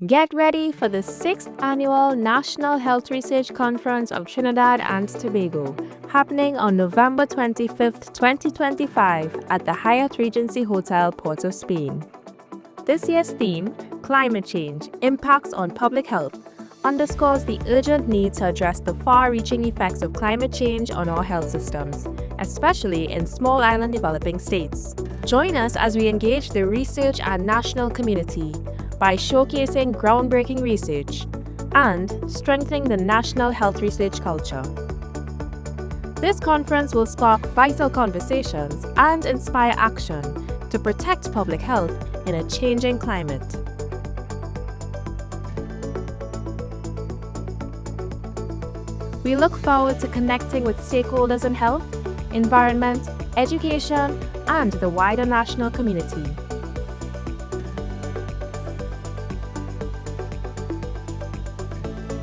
Get ready for the 6th Annual National Health Research Conference of Trinidad and Tobago, happening on November 25th, 2025 at the Hyatt Regency Hotel, Port of Spain. This year's theme, Climate Change, Impacts on Public Health, underscores the urgent need to address the far-reaching effects of climate change on our health systems, especially in small island developing states. Join us as we engage the research and national community by showcasing groundbreaking research and strengthening the national health research culture. This conference will spark vital conversations and inspire action to protect public health in a changing climate. We look forward to connecting with stakeholders in health, environment, education, and the wider national community.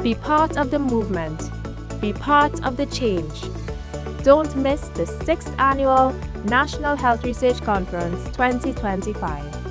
Be part of the movement. Be part of the change. Don't miss the 6th Annual National Health Research Conference 2025.